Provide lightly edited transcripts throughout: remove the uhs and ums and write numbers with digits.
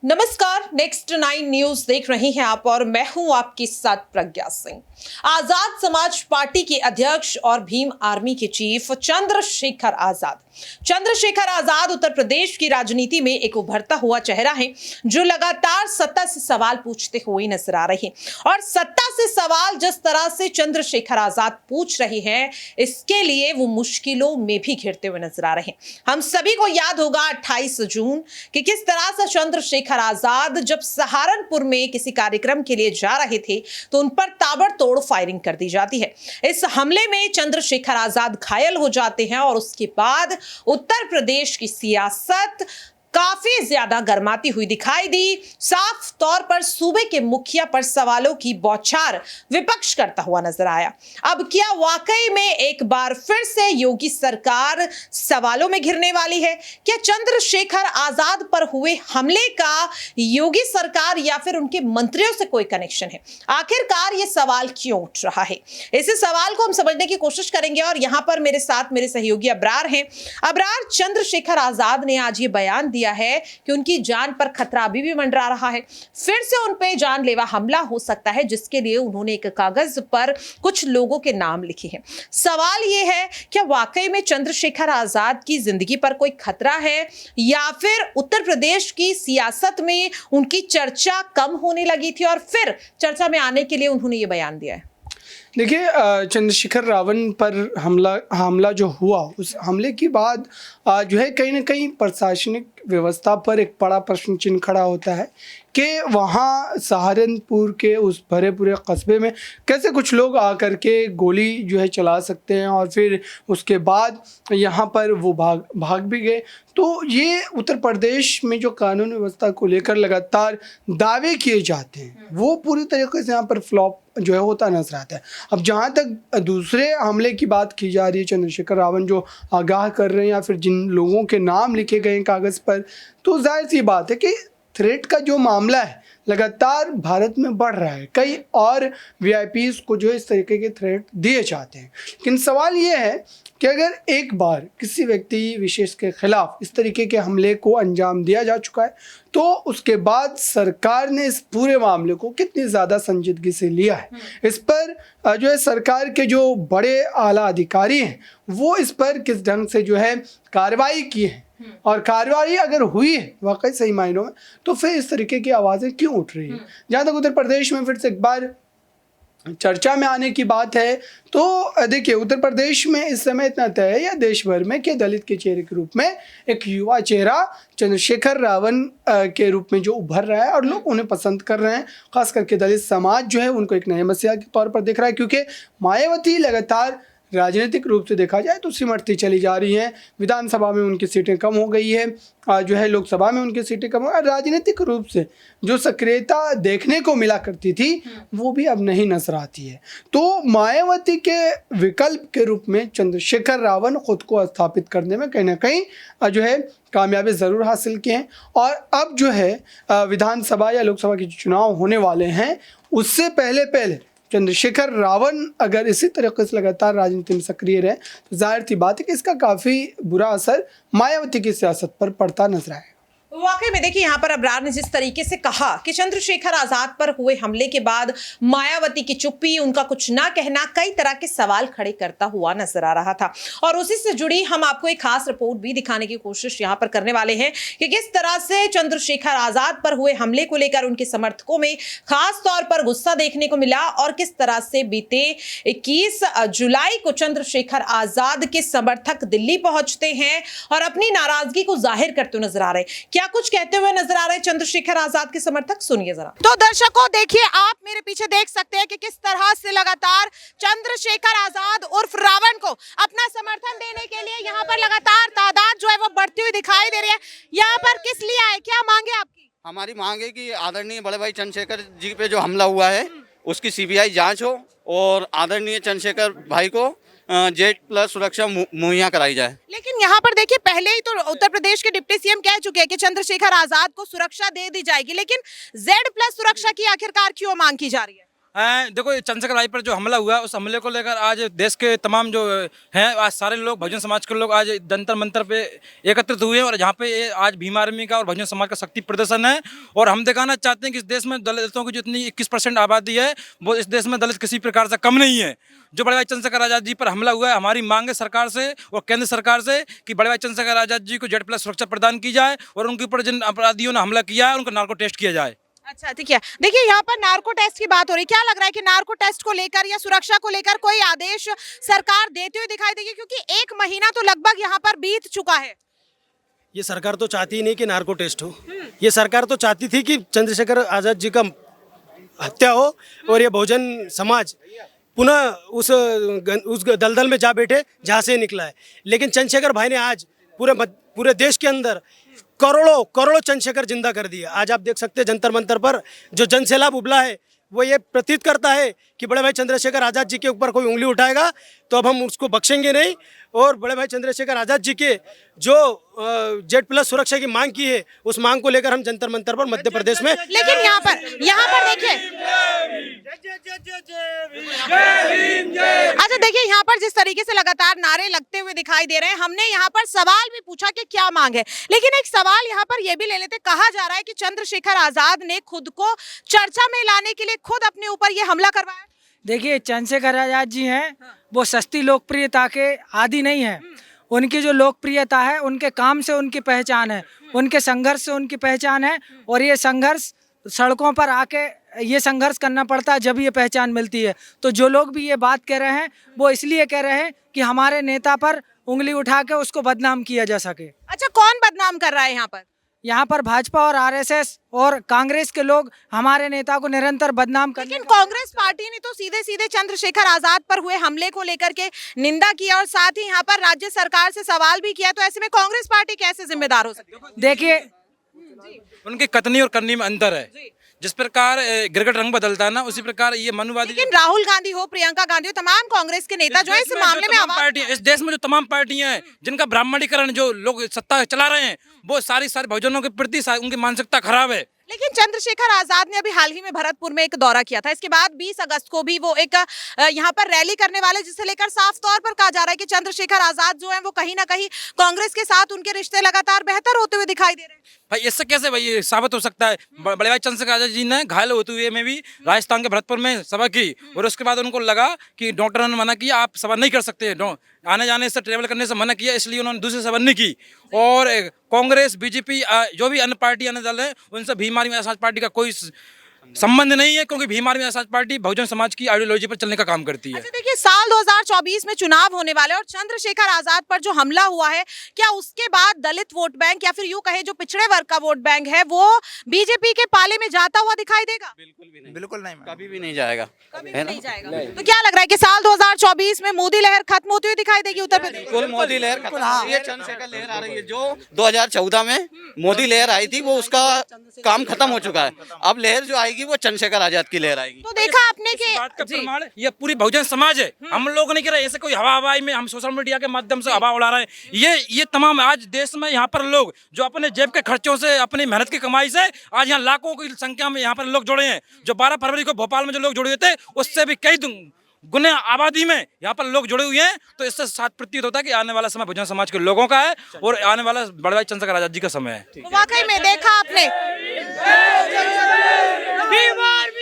नमस्कार, next 9 news देख रही हैं आप और मैं हूं आपके साथ प्रज्ञा सिंह। आजाद समाज पार्टी के अध्यक्ष और भीम आर्मी के चीफ चंद्रशेखर आजाद उत्तर प्रदेश की राजनीति में एक उभरता हुआ चेहरा है जो लगातार सत्ता से सवाल पूछते हुए नजर आ रहे हैं और सत्ता से सवाल जिस तरह से चंद्रशेखर आजाद पूछ रहे हैं इसके लिए वो मुश्किलों में भी घिरते हुए नजर आ रहे हैं। हम सभी को याद होगा 28 जून कि किस तरह से चंद्रशेखर आजाद जब सहारनपुर में किसी कार्यक्रम के लिए जा रहे थे तो उन पर ताबड़तोड़ फायरिंग कर दी जाती है। इस हमले में चंद्रशेखर आजाद घायल हो जाते हैं और उसके बाद उत्तर प्रदेश की सियासत काफी ज्यादा गर्माती हुई दिखाई दी। साफ तौर पर सूबे के मुखिया पर सवालों की बौछार विपक्ष करता हुआ नजर आया। अब क्या वाकई में एक बार फिर से योगी सरकार सवालों में घिरने वाली है? क्या चंद्रशेखर आजाद पर हुए हमले का योगी सरकार या फिर उनके मंत्रियों से कोई कनेक्शन है? आखिरकार ये सवाल क्यों उठ रहा है? इसी सवाल को हम समझने की कोशिश करेंगे और यहां पर मेरे साथ मेरे सहयोगी अबरार हैं। अबरार, चंद्रशेखर आजाद ने आज ये बयान दिया है कि उनकी जान पर खतरा अभी भी मंडरा रहा है। फिर से उन पे जानलेवा हमला हो सकता है जिसके लिए उन्होंने एक कागज पर कुछ लोगों के नाम लिखे हैं। सवाल यह है, क्या वाकई में चंद्रशेखर आजाद की जिंदगी पर कोई खतरा है या फिर उत्तर प्रदेश की सियासत में उनकी चर्चा कम होने लगी थी और फिर चर्चा में आने के लिए उन्होंने ये बयान दिया है? देखिए, चंद्रशेखर रावण पर हमला जो हुआ, उस हमले के बाद जो है कहीं ना कहीं प्रशासनिक व्यवस्था पर एक बड़ा प्रश्न चिन्ह खड़ा होता है कि वहाँ सहारनपुर के उस भरे पूरे कस्बे में कैसे कुछ लोग आकर के गोली जो है चला सकते हैं और फिर उसके बाद यहाँ पर वो भाग भी गए। तो ये उत्तर प्रदेश में जो कानून व्यवस्था को लेकर लगातार दावे किए जाते हैं वो पूरी तरीके से यहाँ पर फ्लॉप जो है होता नजर आता है। अब जहाँ तक दूसरे हमले की बात की जा रही है, चंद्रशेखर रावण जो आगाह कर रहे हैं या फिर जिन लोगों के नाम लिखे गए हैं कागज़ पर, तो जाहिर सी बात है कि थ्रेट का जो मामला है लगातार भारत में बढ़ रहा है। कई और वीआईपीज़ को जो इस तरीके के थ्रेट दिए जाते हैं, लेकिन सवाल ये है कि अगर एक बार किसी व्यक्ति विशेष के खिलाफ इस तरीके के हमले को अंजाम दिया जा चुका है तो उसके बाद सरकार ने इस पूरे मामले को कितनी ज़्यादा संजीदगी से लिया है, इस पर जो है सरकार के जो बड़े आला अधिकारी हैं वो इस पर किस ढंग से जो है कार्रवाई की है और कार्रवाई अगर हुई है वाकई सही मायनों में तो फिर इस तरीके की आवाज़ें क्यों उठ रही हैं। जहाँ तक उत्तर प्रदेश में फिर से एक बार चर्चा में आने की बात है तो देखिए, उत्तर प्रदेश में इस समय इतना तय है या देश भर में कि दलित के चेहरे के रूप में एक युवा चेहरा चंद्रशेखर रावण के रूप में जो उभर रहा है और लोग उन्हें पसंद कर रहे हैं। खास करके दलित समाज जो है उनको एक नए मसीहा के तौर पर देख रहा है, क्योंकि मायावती लगातार राजनीतिक रूप से देखा जाए तो सिमटती चली जा रही हैं। विधानसभा में उनकी सीटें कम हो गई है, जो है लोकसभा में उनकी सीटें कम हो, और राजनीतिक रूप से जो सक्रियता देखने को मिला करती थी वो भी अब नहीं नजर आती है। तो मायावती के विकल्प के रूप में चंद्रशेखर रावण खुद को स्थापित करने में कहीं ना कहीं जो है कामयाबी ज़रूर हासिल की है। और अब जो है विधानसभा या लोकसभा के चुनाव होने वाले हैं उससे पहले चंद्रशेखर रावण अगर इसी तरीके से लगातार राजनीति में सक्रिय रहे तो जाहिर सी बात है कि इसका काफ़ी बुरा असर मायावती की सियासत पर पड़ता नजर आएगा। वाकई में देखिए, यहाँ पर अबरार ने जिस तरीके से कहा कि चंद्रशेखर आजाद पर हुए हमले के बाद मायावती की चुप्पी, उनका कुछ ना कहना कई तरह के सवाल खड़े करता हुआ नजर आ रहा था और उसी से जुड़ी हम आपको एक खास रिपोर्ट भी दिखाने की कोशिश यहाँ पर करने वाले हैं कि किस तरह से चंद्रशेखर आजाद पर हुए हमले को लेकर उनके समर्थकों में खास तौर पर गुस्सा देखने को मिला और किस तरह से बीते 21 जुलाई को चंद्रशेखर आजाद के समर्थक दिल्ली पहुंचते हैं और अपनी नाराजगी को जाहिर करते नजर आ रहे हैं। क्या कुछ कहते हुए नजर आ रहे हैं चंद्रशेखर आजाद के समर्थक? सुनिए जरा। तो दर्शकों, देखिए, आप मेरे पीछे देख सकते हैं कि किस तरह से लगातार चंद्रशेखर आजाद उर्फ रावण को अपना समर्थन देने के लिए यहाँ पर लगातार तादाद जो है वो बढ़ती हुई दिखाई दे रही है। यहाँ पर किस लिए आए, क्या मांगे आपकी? हमारी मांग है कि आदरणीय बड़े भाई चंद्रशेखर जी पे जो हमला हुआ है उसकी सीबीआई जांच हो और आदरणीय चंद्रशेखर भाई को Z+ सुरक्षा मुहैया कराई जाए। लेकिन यहाँ पर देखिए, पहले ही तो उत्तर प्रदेश के डिप्टी सीएम कह चुके हैं कि चंद्रशेखर आजाद को सुरक्षा दे दी जाएगी, लेकिन Z+ सुरक्षा की आखिरकार क्यों मांग की जा रही है? देखो ये चंद्रशेखर भाई पर जो हमला हुआ उस हमले को लेकर आज देश के तमाम जो हैं आज सारे लोग बहुजन समाज के लोग आज जंतर मंतर पे एकत्रित हुए हैं और जहाँ पे ये आज भीम आर्मी का और बहुजन समाज का शक्ति प्रदर्शन है। और हम दिखाना चाहते हैं कि इस देश में दलितों की जो इतनी 21% आबादी है वो इस देश में दलित किसी प्रकार से कम नहीं है। जो बड़े भाई चंद्रशेखर आज़ाद जी पर हमला हुआ है, हमारी मांग है सरकार से और केंद्र सरकार से कि बड़े भाई चंद्रशेखर आज़ाद जी को Z+ सुरक्षा प्रदान की जाए और उनके ऊपर जिन अपराधियों ने हमला किया है उनका नार्को टेस्ट किया जाए। अच्छा ठीक है, देखिए यहाँ पर नार्को टेस्ट की बात हो रही है, क्या लग रहा है कि नार्को टेस्ट को लेकर या सुरक्षा को लेकर कोई आदेश सरकार देते हुए दिखाई देगी, क्योंकि 1 महीना तो लगभग यहाँ पर बीत चुका है। ये सरकार तो चाहती ही नहीं कि नार्को टेस्ट हो। ये सरकार तो चाहती थी कि चंद्रशेखर आज़ाद जी का हत्या हो और ये बहुजन समाज पुनः उस दलदल में जा बैठे जहाँ से निकला है। लेकिन चंद्रशेखर भाई ने आज पूरे देश के अंदर करोड़ों चंद्रशेखर जिंदा कर दिए। आज आप देख सकते हैं जंतर मंतर पर जो जनसैलाब उबला है वो ये प्रतीत करता है कि बड़े भाई चंद्रशेखर आज़ाद जी के ऊपर कोई उंगली उठाएगा तो अब हम उसको बख्शेंगे नहीं। और बड़े भाई चंद्रशेखर आज़ाद जी के जो Z+ सुरक्षा की मांग की है उस मांग को लेकर हम जंतर मंतर पर मध्य प्रदेश में। लेकिन यहाँ पर देखिए, अच्छा देखिए यहाँ पर जिस तरीके से लगातार नारे लगते हुए दिखाई दे रहे हैं, हमने यहाँ पर सवाल भी पूछा कि क्या मांग है, लेकिन एक सवाल यहाँ पर यह भी ले लेते। कहा जा रहा है कि चंद्रशेखर आज़ाद ने खुद को चर्चा में लाने के लिए खुद अपने ऊपर ये हमला करवाया। देखिए चंद्रशेखर आज़ाद जी हैं वो सस्ती लोकप्रियता के आदी नहीं है। उनकी जो लोकप्रियता है उनके काम से उनकी पहचान है, उनके संघर्ष से उनकी पहचान है। और ये संघर्ष सड़कों पर आके ये संघर्ष करना पड़ता है जब ये पहचान मिलती है। तो जो लोग भी ये बात कह रहे हैं वो इसलिए कह रहे हैं कि हमारे नेता पर उंगली उठा के उसको बदनाम किया जा सके। अच्छा कौन बदनाम कर रहा है यहाँ पर? यहाँ पर भाजपा और RSS और कांग्रेस के लोग हमारे नेता को निरंतर बदनाम करते हैं। लेकिन कांग्रेस पार्टी ने तो सीधे सीधे चंद्रशेखर आज़ाद पर हुए हमले को लेकर के निंदा किया और साथ ही यहाँ पर राज्य सरकार से सवाल भी किया। तो ऐसे में कांग्रेस पार्टी कैसे जिम्मेदार हो सकती है? देखिए उनकी कथनी और करनी में अंतर है। जिस प्रकार गिरगट रंग बदलता है ना उसी प्रकार ये मनुवादी। लेकिन राहुल गांधी हो, प्रियंका गांधी हो, तमाम कांग्रेस के नेता जो है इस मामले में पार्टी इस देश में जो तमाम पार्टियां हैं जिनका ब्राह्मणीकरण जो लोग सत्ता चला रहे हैं वो सारी बहुजनों के प्रति उनकी मानसिकता खराब है। लेकिन चंद्रशेखर आज़ाद ने अभी हाल ही में भरतपुर में एक दौरा किया था। इसके बाद 20 अगस्त को भी वो एक यहाँ पर रैली करने वाले, जिसे लेकर साफ तौर पर कहा जा रहा है कि चंद्रशेखर आज़ाद जो है वो कहीं ना कहीं कांग्रेस के साथ उनके रिश्ते लगातार बेहतर होते हुए दिखाई दे रहे हैं। भाई इससे कैसे भाई ये साबित हो सकता है? बड़े भाई चंद्रशेखर आज़ाद जी ने घायल होते हुए में भी राजस्थान के भरतपुर में सभा की और उसके बाद उनको लगा कि डॉक्टरों ने मना किया आप सभा नहीं कर सकते, आने जाने से ट्रेवल करने से मना किया, इसलिए उन्होंने दूसरी सभा नहीं की। और कांग्रेस बीजेपी जो भी अन्य पार्टी अन्य दल है उनसे भीम आर्मी समाज पार्टी का कोई संबंध नहीं है, क्योंकि भीम आर्मी समाज पार्टी बहुजन समाज की आइडियोलॉजी पर चलने का काम करती है। अच्छा देखिए साल 2024 में चुनाव होने वाले और चंद्रशेखर आज़ाद पर जो हमला हुआ है, क्या उसके बाद दलित वोट बैंक या फिर यूं कहे जो पिछड़े वर्ग का वोट बैंक है वो बीजेपी के पाले में जाता हुआ दिखाई देगा? बिल्कुल नहीं, कभी भी नहीं जाएगा। कभी भी नहीं जाएगा। तो क्या लग रहा है कि साल 2024 में मोदी लहर खत्म होती हुई दिखाई देगी उत्तर प्रदेश? बिल्कुल मोदी लहर खत्म हो रही है, चंद्रशेखर लहर आ रही है। जो 2014 में मोदी लहर आई थी वो उसका काम खत्म हो चुका है। अब लहर जो आएगी वो चंद्रशेखर आज़ाद की लहर आएगी। तो देखा आपने कि बात का प्रमाण ये पूरी बहुजन समाज है। हम लोग नहीं कह रहे ऐसे कोई हवाई में हम सोशल मीडिया के माध्यम से हवा उड़ा रहे हैं। ये तमाम आज देश में यहाँ पर लोग जो अपने जेब के खर्चों से अपनी मेहनत की कमाई से आज यहाँ लाखों की संख्या में यहाँ पर लोग जुड़े हैं। जो 12 फरवरी को भोपाल में जो लोग जुड़े हुए थे उससे भी कई गुने आबादी में यहाँ पर लोग जुड़े हुए हैं। तो इससे साथ प्रतीत होता है कि आने वाला समय बहुजन समाज के लोगों का है और आने वाला बड़े भाई चंद्रशेखर आज़ाद जी का समय है। वाकई में देखा आपने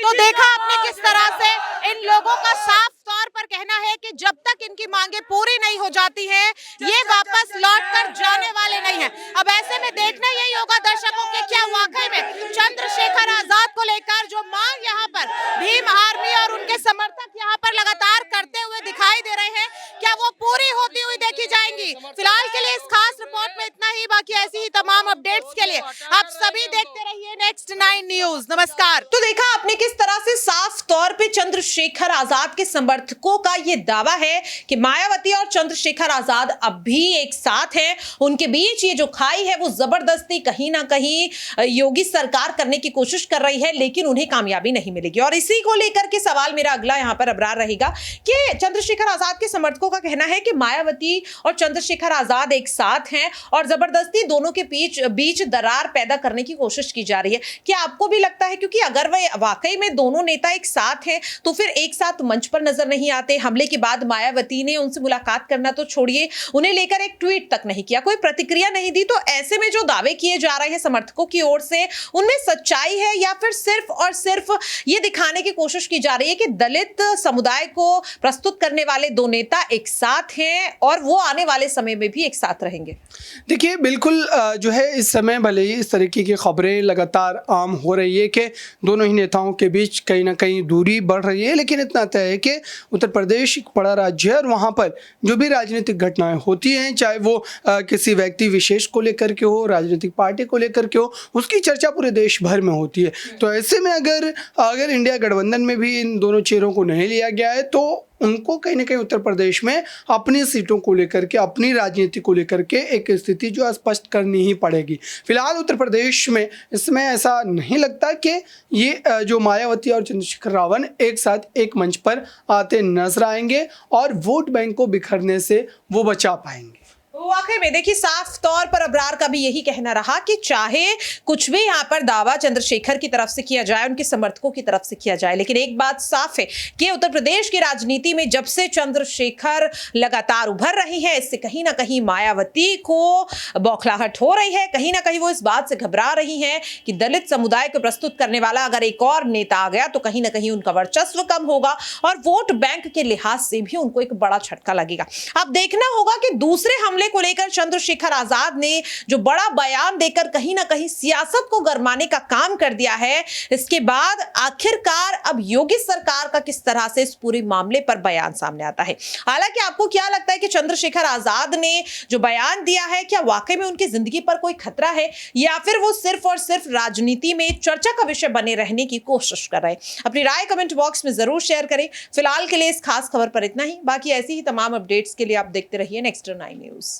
तो देखा आपने किस तरह से इन लोगों का साफ तौर पर कहना है कि जब तक इनकी मांगे पूरी नहीं हो जाती हैं ये वापस लौट कर जाने वाले नहीं हैं। अब ऐसे में देखना यही होगा दर्शकों के क्या वाकई में चंद्रशेखर आज़ाद को लेकर जो मांग यहाँ पर भीम आर्मी और उनके समर्थक यहाँ पर लगातार करते हुए दिखाई दे रहे हैं, क्या वो पूरी होती हुई देखी जाएंगी। फिलहाल के लिए इस खास रिपोर्ट में इतना ही, बाकी ऐसी ही तमाम अपडेट्स के लिए आप सभी देखते रहिए नेक्स्ट 9 न्यूज। नमस्कार। तो देखा आपने किस तरह से साफ तौर पे चंद्रशेखर आज़ाद के समर्थकों का ये दावा है कि मायावती और चंद्रशेखर आज़ाद अब भी एक साथ हैं। उनके बीच ये जो खाई है वो जबरदस्ती कहीं ना कहीं योगी सरकार करने की कोशिश कर रही है, लेकिन उन्हें कामयाबी नहीं मिलेगी। और इसी को लेकर के सवाल मेरा अगला यहाँ पर अबरार रहेगा कि चंद्रशेखर आज़ाद के समर्थकों का कहना है कि मायावती और चंद्रशेखर आज़ाद एक साथ हैं और जबरदस्ती दोनों के बीच दरार पैदा करने की कोशिश की जा रही है। क्या आपको भी लगता है, क्योंकि अगर वह वाकई में दोनों नेता एक साथ हैं तो फिर एक साथ मंच पर नजर नहीं आते? हमले के बाद मायावती ने उनसे मुलाकात करना तो छोड़िए, उन्हें लेकर एक ट्वीट तक नहीं किया, कोई प्रतिक्रिया नहीं दी। तो ऐसे में जो दावे किए जा रहे हैं समर्थकों की ओर से, उनमें सच्चाई है या फिर सिर्फ और सिर्फ ये दिखाने की कोशिश की जा रही है कि दलित समुदाय को प्रस्तुत करने वाले दो नेता एक साथ हैं और वो आने वाले समय में भी एक साथ रहेंगे? देखिए, बिल्कुल जो है इस समय भले ही इस तरीके की खबरें लगातार आम हो रही है कि दोनों ही नेताओं के बीच कहीं ना कहीं दूरी बढ़ रही है, लेकिन इतना तय है कि उत्तर प्रदेश एक बड़ा राज्य है और वहाँ पर जो भी राजनीतिक घटनाएं होती हैं, चाहे वो किसी व्यक्ति विशेष को लेकर के हो, राजनीतिक पार्टी को लेकर के हो, उसकी चर्चा पूरे देश भर में होती है। तो ऐसे में अगर इंडिया गठबंधन में भी इन दोनों चेहरों को नहीं लिया गया है तो उनको कहीं ना कहीं उत्तर प्रदेश में अपनी सीटों को लेकर के, अपनी राजनीति को लेकर के एक स्थिति जो स्पष्ट करनी ही पड़ेगी। फिलहाल उत्तर प्रदेश में इसमें ऐसा नहीं लगता कि ये जो मायावती और चंद्रशेखर रावण एक साथ एक मंच पर आते नजर आएंगे और वोट बैंक को बिखरने से वो बचा पाएंगे। वाकई में देखिए, साफ तौर पर अबरार का भी यही कहना रहा कि चाहे कुछ भी यहाँ पर दावा चंद्रशेखर की तरफ से किया जाए, उनके समर्थकों की तरफ से किया जाए, लेकिन एक बात साफ है कि उत्तर प्रदेश की राजनीति में जब से चंद्रशेखर लगातार उभर रही है, इससे कहीं ना कहीं मायावती को बौखलाहट हो रही है। कहीं ना कहीं वो इस बात से घबरा रही है कि दलित समुदाय को प्रस्तुत करने वाला अगर एक और नेता आ गया तो कहीं ना कहीं उनका वर्चस्व कम होगा और वोट बैंक के लिहाज से भी उनको एक बड़ा झटका लगेगा। अब देखना होगा कि दूसरे हमले को लेकर चंद्रशेखर आजाद ने जो बड़ा बयान देकर कहीं ना कहीं सियासत को गरमाने का काम कर दिया है, इसके बाद आखिरकार अब योगी सरकार का किस तरह से इस पूरे मामले पर बयान सामने आता है। हालांकि आपको क्या लगता है कि चंद्रशेखर आजाद ने जो बयान दिया है, क्या वाकई में उनकी जिंदगी पर कोई खतरा है या फिर वो सिर्फ और सिर्फ राजनीति में चर्चा का विषय बने रहने की कोशिश कर रहे हैं? अपनी राय कमेंट बॉक्स में जरूर शेयर करें। फिलहाल के लिए इस खास खबर पर इतना ही। बाकी ऐसी ही तमाम अपडेट्स के लिए आप देखते रहिए नेक्स्ट 9 न्यूज।